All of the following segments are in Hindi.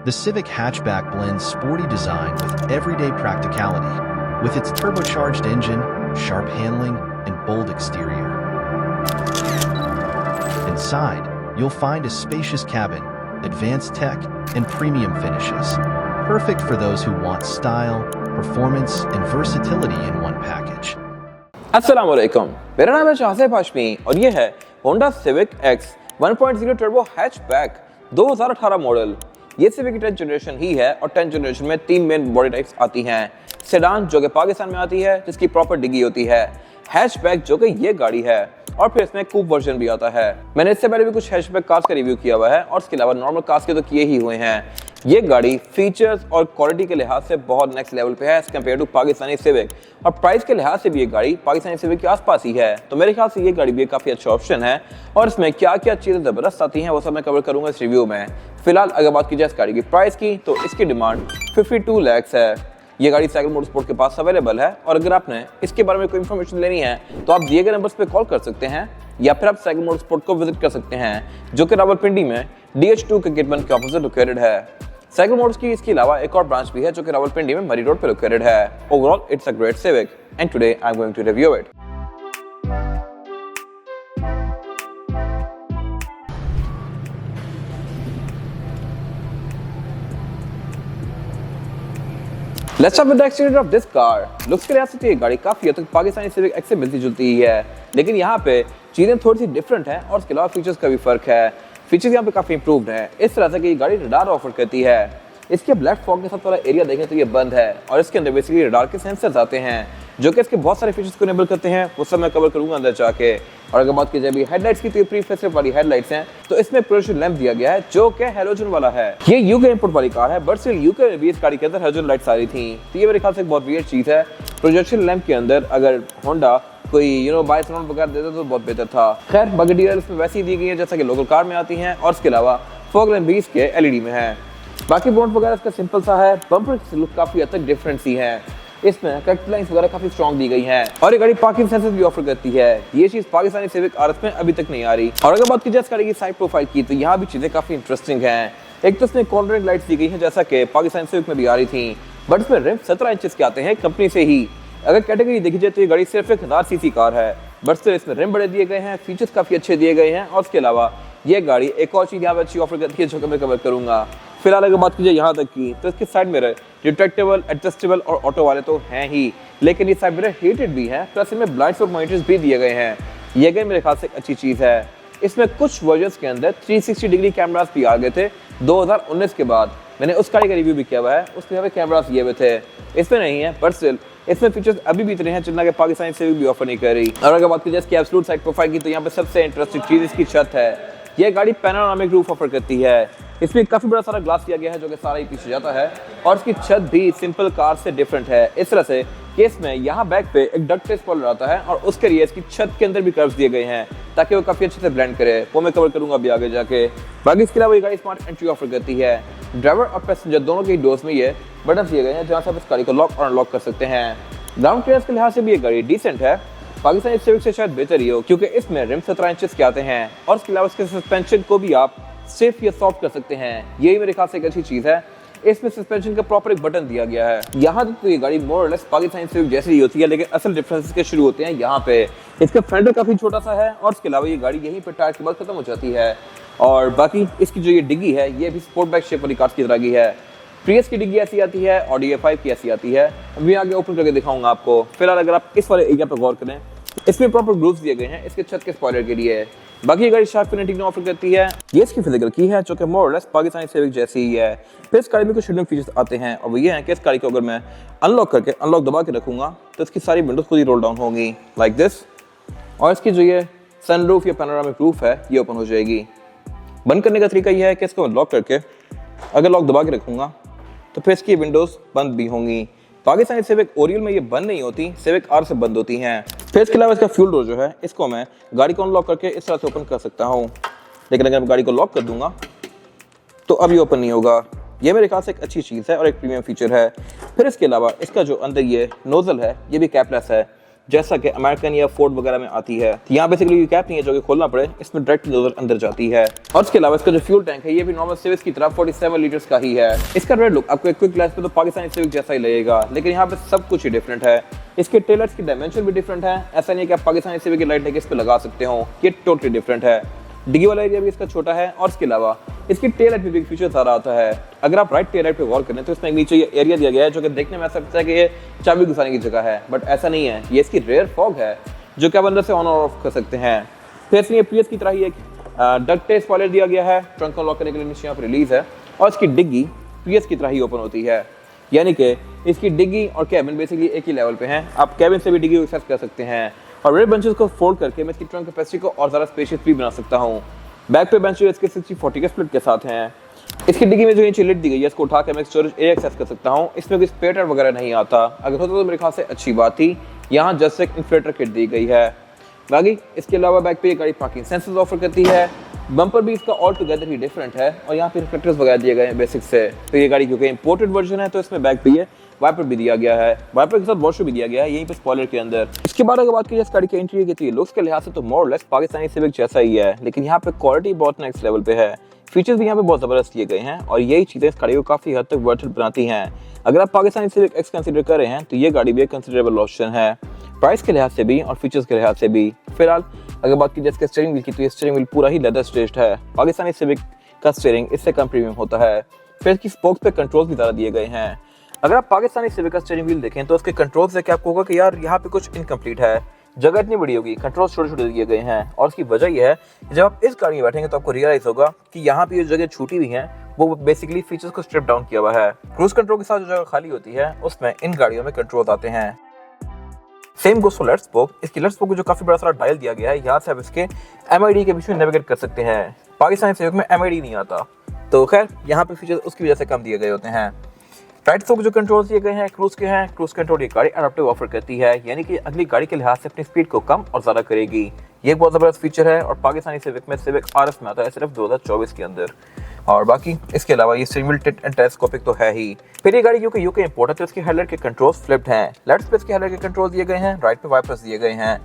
The Civic hatchback blends sporty design with everyday practicality, with its turbocharged engine, sharp handling, and bold exterior. Inside, you'll find a spacious cabin, advanced tech, and premium finishes, perfect for those who want style, performance, and versatility in one package. अस्सलाम वालेकुम, मेरा नाम है शाहज़ेब हाशमी और ये है Honda Civic X 1.0 turbo hatchback 2018 model. ये सिविक की 10th जनरेशन ही है और 10th जनरेशन में 3 मेन बॉडी टाइप्स आती हैं। सेडान जो कि पाकिस्तान में आती है, जिसकी प्रॉपर डिग्गी होती है, हैचबैक जो कि ये गाड़ी है, और फिर इसमें कूप वर्जन भी आता है। मैंने इससे पहले भी कुछ हैचबैक कार्स का रिव्यू किया हुआ है और इसके अलावा नॉर्मल कार्स के तो किए ही हुए हैं। ये गाड़ी फीचर्स और क्वालिटी के लिहाज से बहुत नेक्स्ट लेवल पे है as compare to Pakistani Civic, और प्राइस के लिहाज से भी ये गाड़ी पाकिस्तानी सिविक के आसपास ही है। तो मेरे ख्याल से ये गाड़ी भी काफ़ी अच्छा ऑप्शन है और इसमें क्या क्या चीज़ें ज़बरदस्त आती हैं वो सब मैं कवर करूँगा इस रिव्यू में। फिलहाल अगर बात की जाए इस गाड़ी की प्राइस की, तो इसकी डिमांड 52 लाख है। ये गाड़ी साइकिल मोटरस्पोर्ट के पास अवेलेबल है और अगर आपने इसके बारे में कोई इन्फॉर्मेशन लेनी है तो आप दिए गए नंबर्स पे कॉल कर सकते हैं या फिर आप साइकिल मोटरस्पोर्ट को विजिट कर सकते हैं, जो कि रावलपिंडी में DH2 के गेट 1 के ऑपोजिट लोकेटेड है। साइकिल मोटर्स की इसके अलावा एक और ब्रांच भी है जो कि रावलपिंडी में मरी रोड पे लोकेटेड है। Overall it's a great Civic and today I am going to review it. Let's start with the exterior of this car. Looks के लिहाज से ये गाड़ी काफी हद तक पाकिस्तानी सिविक एक्स से मिलती जुलती ही है, लेकिन यहाँ पे चीजें थोड़ी सी डिफरेंट हैं और इसके अलावा फीचर्स का भी फर्क है। फीचर्स यहाँ पे काफी इंप्रूव्ड हैं, इस तरह से कि ये गाड़ी रडार ऑफर करती है। इसके ब्लैक फॉग के साथ वाला एरिया देखें तो ये बंद है और इसके अंदर बेसिकली रडार के सेंसर्स आते हैं जो कि इसके बहुत सारे फीचर्स को इनेबल करते हैं, वो सब मैं कवर करूंगा अंदर जाके। और अगर बात की जाए भी हेडलाइट्स की, तो ये प्री फेसलिफ्ट वाली हेडलाइट्स हैं, तो इसमें प्रोजेक्शन लैंप दिया गया है जो कि हैलोजन वाला है। ये यूके इंपोर्ट वाली कार है, बट स्टिल यूके में भी इस गाड़ी के अंदर हैलोजन लाइट्स आ रही थी, तो ये मेरे ख्याल से एक बहुत वियर्ड चीज है। प्रोजेक्शन लैंप के अंदर अगर होंडा कोई बाइक साउंड वगैरह देता तो बहुत बेहतर था। खैर बगैर डिटेल इसमें वैसी दी गई है जैसा कि लोकल कार में आती हैं, और इसके अलावा फॉग लैंप भी इसके LED में है। बाकी बोनट वगैरह इसका सिंपल सा है, बम्पर की लुक काफी हद तक डिफरेंट सी है, इसमें कट लाइंस वगैरह काफी स्ट्रॉन्ग दी गई हैं और ये गाड़ी पार्किंग सेंसर्स भी ऑफर करती है। ये चीज पाकिस्तानी सिविक आरएस में अभी तक नहीं आ रही। और अगर बात की जाए इस गाड़ी की साइड प्रोफाइल की, तो यहाँ भी चीजें काफी इंटरेस्टिंग हैं। एक तो इसमें कॉर्नरिंग लाइट्स दी गई हैं जैसा कि पाकिस्तानी सिविक में भी आ रही थी, बट इसमें रिम 17 इंचेस के आते हैं कंपनी से ही। अगर कैटेगरी देखी जाए तो ये गाड़ी सिर्फ 1000 सीसी कार है, बट स्टिल इसमें रिम बड़े दिए गए हैं, फीचर्स काफी अच्छे दिए गए हैं, और इसके अलावा ये गाड़ी एक और चीज यहाँ पे अच्छी ऑफर करती है जो कि मैं कवर करूंगा। फिलहाल अगर बात की जाए यहाँ तक की, तो इसके साइड मिरर रिट्रैक्टेबल, एडजस्टेबल और ऑटो वाले तो हैं ही, लेकिन ये साइड मिरर हीटेड भी है, प्लस इनमें ब्लाइंड स्पॉट मॉनिटर्स भी दिए गए हैं। ये गए मेरे ख्याल से एक अच्छी चीज़ है। इसमें कुछ वर्जन्स के अंदर 360 डिग्री कैमरास भी आ गए थे 2019 के बाद। मैंने उस गाड़ी का रिव्यू भी किया हुआ है, उसमें यहाँ पे कैमरास ये हुए थे, इसमें नहीं है, बट स्टिल इसमें फीचर्स अभी भी इतने हैं जितना कि पाकिस्तानी सिविक भी ऑफर नहीं कर रही। और अगर बात की जाए इसकी एब्सोल्यूट साइड प्रोफाइल की, तो यहाँ पे सबसे इंटरेस्टिंग चीज़ इसकी छत है। यह गाड़ी पैनोरामिक रूफ ऑफर करती है, इसमें काफी बड़ा सारा ग्लास दिया गया है जो कि सारा ही पीछे जाता है, और इसकी छत भी सिंपल कार से डिफरेंट है इस तरह से कि इसमें यहाँ बैक पे एक डक्ट स्पॉइलर आता है और उसके लिए इसकी छत के अंदर भी कर्व्स दिए गए हैं ताकि वो काफी अच्छे से ब्लेंड करे, वो मैं कवर करूंगा अभी आगे जाके। बाकी इसके अलावा ये गाड़ी स्मार्ट एंट्री ऑफर करती है। ड्राइवर और पैसेंजर दोनों के डोर्स में ये बटन दिए गए हैं जहाँ से आप इस गाड़ी को लॉक और अनलॉक कर सकते हैं। ग्राउंड क्लियरेंस के लिहाज से भी ये गाड़ी डिसेंट है, पाकिस्तानी सिविक से शायद बेहतर ही हो, क्योंकि इसमें रिम 17 इंचेस के आते हैं और इसके अलावा इसके सस्पेंशन को भी आप सेफ या सॉफ्ट कर सकते हैं। यही मेरे ख्याल से एक अच्छी चीज़ है। इसमें सस्पेंशन का प्रॉपर एक बटन दिया गया है। यहाँ तक तो ये गाड़ी मोर और लेस पाकिस्तानी सिविक जैसी ही होती है, लेकिन असल डिफरेंसेस के शुरू होते हैं यहाँ पे। इसका फेंडर काफ़ी छोटा सा है और इसके अलावा ये गाड़ी यहीं पर टायर के बाद खत्म हो जाती है। और बाकी इसकी जो ये डिग्गी है, ये भी स्पोर्ट बाइक शेप वाली कार की तरह की है। प्रियस की डिग्गी ऐसी आती है, ऑडी A5 की ऐसी आती है। अभी आगे ओपन करके दिखाऊंगा आपको। फिलहाल अगर आप इस वाले एरिया पर गौर करें, इसमें प्रॉपर ग्रूव्स दिए गए हैं इसके छत के स्पॉइलर के लिए। बाकी ये गाड़ी शार्प फिनिशिंग ऑफर करती है। ये इसकी फिजिकल की है जो कि मोर और लेस पाकिस्तानी सिविक जैसी ही है। फिर इस गाड़ी में कुछ हिडन फीचर्स आते हैं और वो ये हैं कि इस गाड़ी को अगर मैं अनलॉक दबा के रखूंगा तो इसकी सारी विंडोज खुद ही रोल डाउन होंगी लाइक दिस, और इसकी जो ये सनरूफ या पैनोरामिक रूफ है ये ओपन हो जाएगी। बंद करने का तरीका यह है कि इसको लॉक करके अगर लॉक दबा के रखूंगा तो फिर इसकी विंडोज बंद भी होंगी। पाकिस्तानी सिविक ओरियल में ये बंद नहीं होती, सिविक आर से बंद होती हैं। फिर इसके अलावा इसका फ्यूल डोर जो है, इसको मैं गाड़ी को अनलॉक करके इस तरह से ओपन कर सकता हूँ, लेकिन अगर मैं गाड़ी को लॉक कर दूंगा तो अभी ओपन नहीं होगा। ये मेरे ख्याल से एक अच्छी चीज़ है और एक प्रीमियम फीचर है। फिर इसके अलावा इसका जो अंदर ये नोजल है ये भी कैपलेस है, जैसा कि अमेरिकन या फोर्ड वगैरह में आती है। यहाँ बेसिकली कैप नहीं है जो कि खोलना पड़े, इसमें डायरेक्ट अंदर जाती है। और इसके अलावा इसका जो फ्यूल टैंक है ये भी नॉर्मल सिविक की तरह 47 लीटर्स का ही है। इसका रेड लुक आपको एक क्विक ग्लास पे तो पाकिस्तानी सिविक जैसा ही लगेगा, लेकिन यहाँ पे सब कुछ ही डिफरेंट है। इसके टेलर्स की डायमेंशन भी डिफरेंट है। ऐसा नहीं है कि आप पाकिस्तानी सिविक की लाइट लेके इस पे लगा सकते हो, ये टोटली डिफरेंट है। डिग्गी वाला एरिया भी इसका छोटा है और इसके अलावा इसकी टेल लाइट में भी एक फीचर सारा आता है। अगर आप राइट टेल लाइट पे गौर करें तो इसमें नीचे ये एरिया दिया गया है जो कि देखने में ऐसा लगता है कि ये चाबी घुसाने की जगह है, बट ऐसा नहीं है। ये इसकी रेयर फॉग है जो कि आप अंदर से ऑन और ऑफ कर सकते हैं। फिर इसमें प्रियस की तरह ही एक डक्ट स्पॉइलर दिया गया है, ट्रंक को लॉक करने के लिए नीचे यहाँ पर रिलीज है। और इसकी डिग्गी प्रियस की तरह ही ओपन होती है, यानी कि इसकी डिग्गी और कैबिन बेसिकली एक ही लेवल पे हैं। आप कैबिन से भी डिग्गी को एक्सेस कर सकते हैं। और रेयर बेंचेस को फोल्ड करके मैं इसकी ट्रंक कैपेसिटी को और ज़्यादा स्पेशियस भी बना सकता हूँ। बैक पे बेंच इसके 60-40 के स्प्लिट के साथ हैं। इसकी डिग्गी में जो नीचे लिड दी गई है इसको उठा के मैं स्टोरेज एरिया एक्सेस कर सकता हूँ। इसमें कोई स्पेयर टायर वगैरह नहीं आता, अगर होता तो मेरे ख्याल से अच्छी बात थी। यहाँ जस्ट एक इन्फ्लेटर किट दी गई है। बाकी इसके अलावा बैक पे ये गाड़ी पार्किंग सेंसर्स ऑफर करती है। बम्पर भी इसका ऑल टुगेदर ही डिफरेंट है और यहाँ पे रिफ्लेक्टर्स वगैरह दिए गए हैं बेसिक से। तो ये गाड़ी क्योंकि इंपोर्टेड वर्जन है तो इसमें बैक पे ये वाइपर भी दिया गया है, वाइपर के साथ वॉशर भी दिया गया है यहीं पे स्पॉइलर के अंदर। इसके बाद अगर बात की इस गाड़ी के इंटीरियर की लुक्स के लिहाज से तो मोर और लेस पाकिस्तानी सिविक जैसा ही है, लेकिन यहाँ पे क्वालिटी बहुत नेक्स्ट लेवल पे है। फीचर्स भी यहाँ पे बहुत जबरदस्त दिए गए हैं और यही चीजें इस गाड़ी को काफी हद तक वर्थ बनाती हैं। अगर आप पाकिस्तानी सिविक एक्स कंसीडर कर रहे हैं तो ये गाड़ी भी एक कंसिडरेबल ऑप्शन है, प्राइस के लिहाज से भी और फीचर्स के लिहाज से भी। फिलहाल अगर बात की जाए इसके स्टीयरिंग व्हील की तो ये स्टीयरिंग व्हील पूरा ही लेदर स्टेज्ड है। पाकिस्तानी सिविक का स्टीयरिंग इससे कम प्रीमियम होता है। फिर इसकी स्पोक्स पे कंट्रोल्स भी ज़्यादा दिए गए हैं। अगर आप पाकिस्तानी सिविक का स्टीयरिंग व्हील देखें तो उसके कंट्रोल से क्या आपको होगा कि यार यहाँ पे कुछ इनकम्प्लीट है, जगह इतनी बड़ी होगी, कंट्रोल छोटे छोटे दिए गए हैं। और उसकी वजह यह है कि जब आप इस गाड़ी में बैठेंगे तो आपको रियलाइज होगा कि यहाँ पे जो जगह छूटी हुई है वो बेसिकली फीचर्स को स्ट्रिप डाउन किया हुआ है। क्रूज कंट्रोल के साथ जो जगह खाली होती है उसमें इन गाड़ियों में कंट्रोल आते हैं। Same goes for let's spoke. इसकी लेट्स स्पोक को जो काफी बड़ा सारा डायल दिया गया है, यहाँ से आप इसके MID के बीच में नेविगेट कर सकते हैं। पाकिस्तानी सिविक में MID नहीं आता, तो खैर यहाँ पे फीचर्स उसकी वजह से कम दिए गए होते हैं। राइट स्पोक जो कंट्रोल्स दिए गए हैं क्रूज के हैं। क्रूज कंट्रोल ये गाड़ी एडाप्टिव ऑफर करती है, यानी कि अगली गाड़ी के लिहाज से अपनी स्पीड को कम और ज्यादा करेगी। ये एक बहुत जबरदस्त फीचर है और पाकिस्तानी सिविक में सिविक RS में आता है सिर्फ 2024 के अंदर। और बाकी इसके अलावा ये steering wheel tilt and telescopic तो है ही। फिर ये गाड़ी क्योंकि यूके इंपोर्ट है तो इसके हेडलाइट के कंट्रोल्स फ्लिप्ड हैं। लेफ्ट पे इसके हेडलाइट के कंट्रोल दिए गए हैं, राइट पे वाइपर्स दिए गए हैं।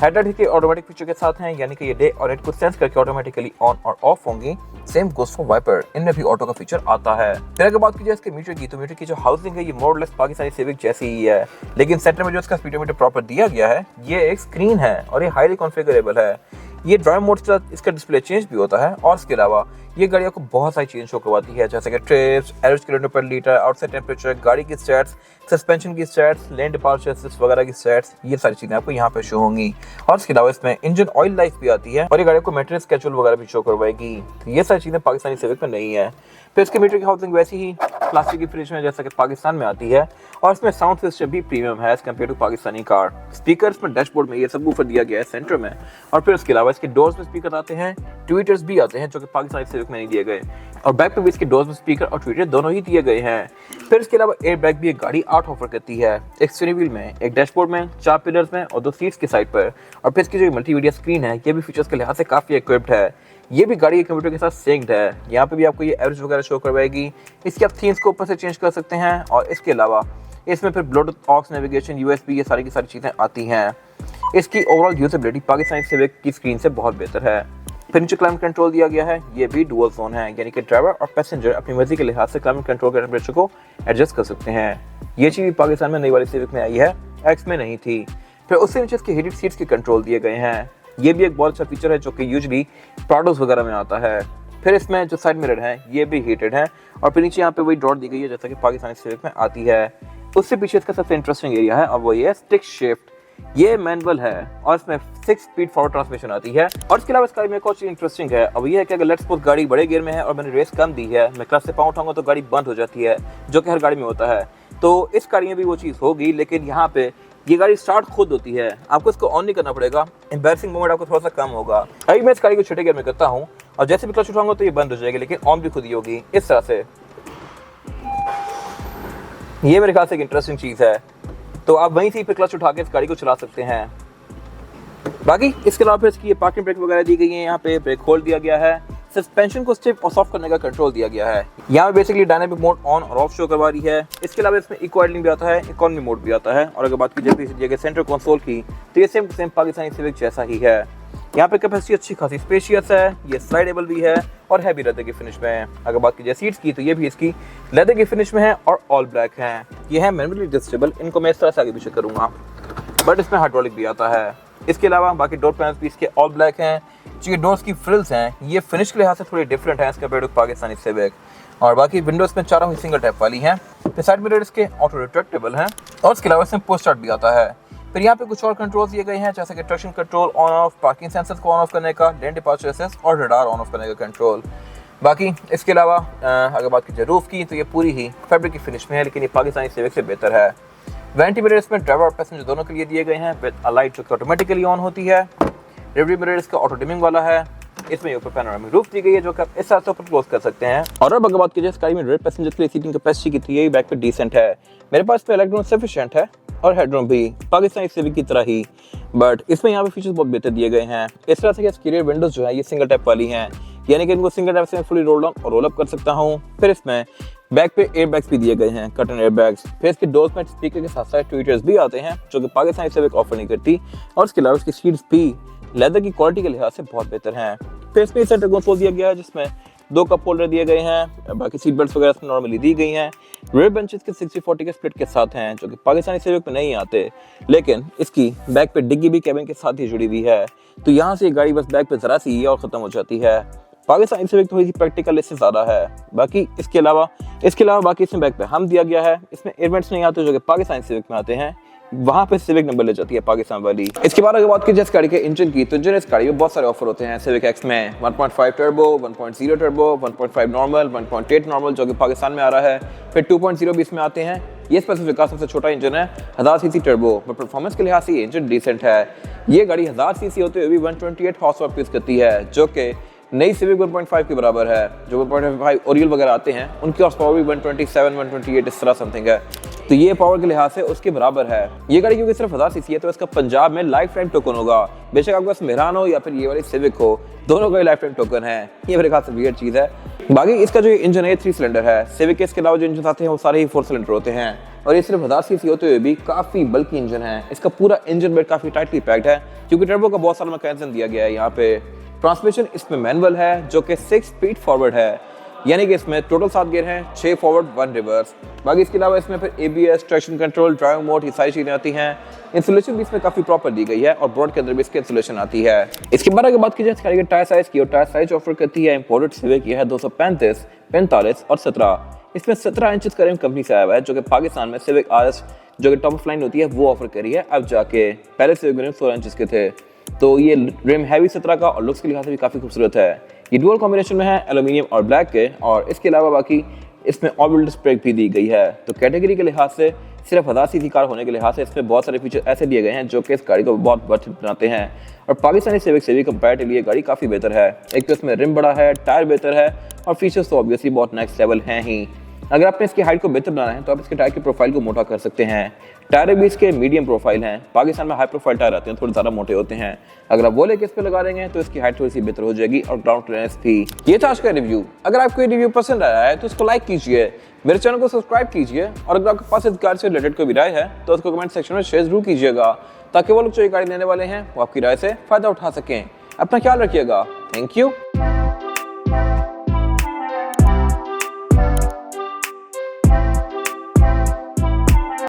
हेडलाइट के ऑटोमेटिक फीचर के साथ हैं, यानी कि ये डे और नाइट को सेंस करके ऑटोमेटिकली ऑन और ऑफ होंगी। सेम गोस फॉर वाइपर, इनमें भी ऑटो का फीचर आता है। फिर अगर बात की जाए इसके मीटर की तो मीटर की जो हाउसिंग है ये मोर और लेस पाकिस्तानी सिविक जैसी ही है, लेकिन सेंटर में जो इसका स्पीडोमीटर प्रॉपर दिया गया है ये एक स्क्रीन है और ये हाईली कॉन्फ़िगरेबल है। ये ड्राइव मोड से इसका डिस्प्ले चेंज भी होता है और इसके अलावा ये गाड़ियों को बहुत सारी चीज़ें शो करवाती है, जैसे कि ट्रिप्स, एवरेज किलोमीटर पर लीटर, आउटसाइड टेम्परेचर, गाड़ी की स्टैट्स, सस्पेंशन की स्टैट्स, लेन डिपार्चर असिस्ट वगैरह की स्टैट्स, ये सारी चीज़ें आपको यहाँ पे शो होंगी। और इसके अलावा इसमें इंजन ऑयल लाइफ भी आती है और ये गाड़ी को मेंटेनेंस स्केड्यूल वगैरह भी शो करवाएगी। तो ये सारी चीज़ें पाकिस्तानी सिविक में नहीं है। फिर इसके मीटर की हाउसिंग वैसी ही प्लास्टिक की फिनिश में जैसा कि पाकिस्तान में आती है और इसमें साउंड सिस्टम भी प्रीमियम है as compare to Pakistani car. Speakers में डैशबोर्ड में ये सब ऊपर दिया गया है सेंटर में। और फिर उसके अलावा इसके डोर्स में स्पीकर आते हैं, ट्विटर्स भी आते हैं जो कि पाकिस्तानी सिविक में नहीं दिए गए। और बैक पे भी इसके डोर्स में स्पीकर और ट्विटर दोनों ही दिए गए हैं। फिर इसके अलावा एयर बैग भी एक गाड़ी 8 ऑफर करती है, एक स्टीयरिंग व्हील में, एक डैशबोर्ड में, 4 पिलर्स में और 2 सीट्स की साइड पर। और फिर इसकी जो मल्टीमीडिया स्क्रीन है ये भी फीचर्स के लिहाज से काफ़ी इक्विप्ड है। ये भी गाड़ी के कंप्यूटर के साथ सिंक्ड है। यहाँ पे भी आपको ये एवरेज वगैरह शो करवाएगी। इसकी आप थीम्स को ऊपर से चेंज कर सकते हैं और इसके अलावा इसमें फिर ब्लूटूथ, ऑक्स, नेविगेशन, USB ये सारी की सारी चीज़ें आती हैं। इसकी ओवरऑल यूजेबिलिटी पाकिस्तानी सिविक की स्क्रीन से बहुत बेहतर है। फिर नीचे क्लाइमेट कंट्रोल दिया गया है, ये भी डुअल जोन है, यानी कि ड्राइवर और पैसेंजर अपनी मर्जी के लिहाज से क्लाइमेट कंट्रोल के टेम्परेचर को एडजस्ट कर सकते हैं। ये चीज़ भी पाकिस्तान में नई वाली सिविक में आई है, एक्स में नहीं थी। फिर उससे नीचे इसकी हीटेड सीट्स के कंट्रोल दिए गए हैं। ये भी एक बहुत अच्छा फीचर है जो कि यूजुअली प्राडोस वगैरह में आता है। फिर इसमें जो साइड मिरर है ये भी हीटेड है और फिर नीचे यहाँ पे वही डॉट दी गई है जैसा कि पाकिस्तानी सिविक में आती है। उससे पीछे इसका सबसे इंटरेस्टिंग एरिया है और वो ये स्टिक शिफ्ट। ये मैनुअल है और इसमें 6 स्पीड फॉरवर्ड ट्रांसमिशन आती है। और इसके अलावा इस गाड़ी में एक और चीज इंटरेस्टिंग है, अब ये है कि अगर लेट्स सपोज गाड़ी बड़े गियर में है और मैंने रेस कम दी है, मैं क्लच से पाँव उठाऊंगा तो गाड़ी बंद हो जाती है, जो कि हर गाड़ी में होता है। तो इस गाड़ी में भी वो चीज़ होगी, लेकिन यहाँ पे ये गाड़ी स्टार्ट खुद होती है, आपको इसको ऑन नहीं करना पड़ेगा। एम्बैरेसिंग मोमेंट आपको थोड़ा सा कम होगा। अभी मैं इस गाड़ी को छोटे गियर में करता हूँ और जैसे भी क्लच उठाऊंगा तो ये बंद हो जाएगी, लेकिन ऑन भी खुद ही होगी इस तरह से। ये मेरे ख्याल से एक इंटरेस्टिंग चीज़ है, तो आप वहीं से फिर क्लच उठा के इस गाड़ी को चला सकते हैं। बाकी इसके अलावा फिर इसकी ये पार्किंग ब्रेक वगैरह दी गई है, यहाँ पे ब्रेक होल्ड दिया गया है। सस्पेंशन को स्टिफ और सॉफ्ट करने का कंट्रोल दिया गया है। यहाँ पे बेसिकली डायनामिक मोड ऑन और ऑफ शो करवा रही है। इसके अलावा इसमें इको आइडलिंग भी आता है, इकोनॉमी मोड भी आता है। और अगर बात की जाए पीछे दिए गए सेंटर कंसोल की तो ये सेम पाकिस्तानी सिविक जैसा ही है। यहाँ पे कैपेसिटी अच्छी खासी स्पेशियस है, ये स्लाइडेबल भी है और है भी लेदर की फिनिश में। अगर बात की जाए सीट्स की तो ये भी इसकी लेदर की फिनिश में है और ऑल ब्लैक है। ये है मैनुअली एडजस्टेबल, इनको मैं इस तरह से आगे पीछे करूँगा, बट इसमें हाइड्रोलिक भी आता है। इसके अलावा बाकी डोर पैनल्स भी इसके ऑल ब्लैक हैं। जो ये डोर्स की फ्रिल्स हैं ये फिनिश के लिहाज से थोड़ी डिफरेंट है as compare to Pakistani Civic. और बाकी विंडोज में चारों ही सिंगल टैप वाली हैं। फिर साइड मिरर इसके ऑटो रिट्रैक्टेबल हैं और इसके अलावा इसमें पुश स्टार्ट भी आता है। फिर यहाँ पे कुछ और कंट्रोल्स दिए गए हैं, जैसे कि traction control on off, parking sensors को ऑन ऑफ करने का, लेन डिपार्चर असिस्ट और रडार ऑन ऑफ करने का कंट्रोल। बाकी इसके अलावा अगर बात की जाए रूफ की तो ये पूरी ही फैब्रिक की फिनिश में है, लेकिन ये पाकिस्तानी सिविक से बेहतर है। वेंटी मिरर इसमें ड्राइवर और पैसेंजर दोनों के लिए दिए गए हैं, विद अ लाइट जो कि ऑटोमेटिकली ऑन होती है। रियर मिरर इसका ऑटो डिमिंग वाला है। इसमें ऊपर पैनोरामिक रूफ दी गई है जो कि आप इस तरह से ऊपर क्लोज कर सकते हैं। और अब अगर बात की जाए स्काई में रेयर पैसेंजर के लिए सीटिंग कैपेसिटी कितनी है, बैक पे डिसेंट है। मेरे पास पे लेग रूम सफिशिएंट है और हेडरूम भी पाकिस्तानी सिविक की तरह ही, बट इसमें यहाँ पे फीचर्स बहुत बेहतर दिए गए हैं। इस तरह से कि एक्सटीरियर विंडोज जो है ये सिंगल टैप वाली हैं, यानी कि इनको सिंगल टैप से फुली रोल डाउन और रोल अप कर सकता हूँ। फिर इसमें बैक पे एयर बैग्स भी दिए गए हैं, कर्टन एयर बैग्स। फिर इसके डोर्स में स्पीकर के साथ साथ ट्विटर्स भी आते हैं जो कि पाकिस्तानी सिविक ऑफर नहीं करती। और इसके अलावा इसकी सीट्स भी लेदर की क्वालिटी के लिहाज से बहुत बेहतर हैं। फिर इसमें सेंटर कंसोल दिया गया है जिसमें 2 कप होल्डर दिए गए हैं। बाकी सीट बेल्ट वगैरह इसमें नॉर्मली दी गई हैं। रेयर बेंचेस के 60-40 के स्प्लिट के साथ हैं जो कि पाकिस्तानी सिविक में नहीं आते, लेकिन इसकी बैक पे डिग्गी भी कैबिन के साथ ही जुड़ी हुई है। तो यहाँ से गाड़ी बस बैक पे जरा सी और खत्म हो जाती है। पाकिस्तानी सिविक थोड़ी सी प्रैक्टिकल इससे ज़्यादा है। बाकी इसके अलावा बाकी इसमें बैक पे हम दिया गया है। इसमें एयरवेंट्स नहीं आते जो कि पाकिस्तानी सिविक में आते हैं, वहाँ पे सिविक नंबर ले जाती है पाकिस्तान वाली। इसके बाद अगर बात की जाए इस गाड़ी के इंजन की तो इंजन इस गाड़ी में बहुत सारे ऑफर होते हैं। सिविक एक्स में 1.5 टर्बो, 1.0 टर्बो, 1.5 नॉर्मल, 1.8 नॉर्मल जो कि पाकिस्तान में आ रहा है। फिर 2.0 भी इसमें आते हैं। ये स्पेसिफिक का सबसे छोटा इंजन है, 1000 सीसी टर्बो, बट परफॉर्मेंस के लिहाज से ये इंजन डिसेंट है। ये गाड़ी 1000 सीसी होते हुए भी 128 हॉर्स पावर प्रोड्यूस करती है, जो कि नई सिविक 1.5 के बराबर है। जो 1.5 ओरियल वगैरह आते हैं उनकी हॉर्स पावर भी 127, 128 इस तरह समथिंग है। तो ये पावर के लिहाज से उसके बराबर है। ये गाड़ी क्योंकि सिर्फ 1000 सीसी है तो इसका पंजाब में लाइफ टाइम टोकन होगा। बेशक आपके पास मेहरान हो या फिर ये वाली सिविक हो, दोनों का लाइफ टाइम टोकन है। ये मेरे ख्याल से वियर्ड चीज़ है। बाकी इसका जो इंजन है 3 सिलेंडर है। सिविक के इसके अलावा जो इंजन आते हैं वो सारे ही 4 सिलेंडर होते हैं और ये सिर्फ 1000 सीसी होते हुए भी काफ़ी बल्कि इंजन है। इसका पूरा इंजन बेड काफ़ी टाइटली पैक्ड है क्योंकि टर्बो का बहुत सारा मैकेनिज्म दिया गया है। यहाँ पे ट्रांसमिशन इसमें मैनुअल है जो कि 6 स्पीड फॉरवर्ड है, यानी कि इसमें टोटल 7 गियर हैं, 6 फॉरवर्ड 1 रिवर्स। बाकी इसके अलावा इसमें फिर ABS, traction control, drive mode, ये सारी चीज़ें आती हैं। इंसुलेशन भी इसमें काफ़ी प्रॉपर दी गई है और ब्रॉड के अंदर भी इसकी इंसुलेशन आती है। इसके बाद अगर बात की जाए गाड़ी के टायर साइज की, और टायर साइज ऑफर करती है इंपोर्टेड सिविक, यह है 235, 45 और 17। इसमें 17 इंच का रिम कंपनी से आया हुआ है जो कि पाकिस्तान में सिविक RS जो कि टॉप ऑफ लाइन होती है वो ऑफर करी है अब जाके। पहले सिविक रिम 16 इंच के थे, तो ये रिम हैवी 17 का और लुक्स के लिहाज से भी काफ़ी खूबसूरत है। ये डुअल कॉम्बिनेशन में है एल्यूमिनियम और ब्लैक के, और इसके अलावा बाकी इसमें ऑल व्हील डिस्क ब्रेक भी दी गई है। तो कैटेगरी के लिहाज से सिर्फ 1000 सीसी कार होने के लिहाज से इसमें बहुत सारे फीचर ऐसे दिए गए हैं जो कि इस गाड़ी को बहुत वर्थ बनाते हैं। और पाकिस्तानी सिविक से भी कंपैरेटिवली ये गाड़ी काफ़ी बेहतर है। एक तो इसमें रिम बड़ा है, टायर बेहतर है और फीचर्स तो ऑब्वियसली बहुत नेक्स्ट लेवल हैं ही। अगर आपने इसकी हाइट को बेहतर बनाना है तो आप इसके टायर की प्रोफाइल को मोटा कर सकते हैं। टायर भी इसके मीडियम प्रोफाइल हैं। पाकिस्तान में हाई प्रोफाइल टायर आते हैं, थोड़े ज़्यादा मोटे होते हैं। अगर आप वो लेके इस पे लगा देंगे तो इसकी हाइट थोड़ी सी बेहतर हो जाएगी और ग्राउंड क्लियरेंस भी। ये था आज का रिव्यू। अगर आपको ये रिव्यू पसंद आया है तो इसको लाइक कीजिए, मेरे चैनल को सब्सक्राइब कीजिए, और अगर आपके पास इस गाड़ी से रिलेटेड कोई भी राय है तो उसको कमेंट सेक्शन में शेयर जरूर कीजिएगा, ताकि वो लोग जो ये गाड़ी लेने वाले हैं वो आपकी राय से फ़ायदा उठा सकें। अपना ख्याल रखिएगा। Thank you.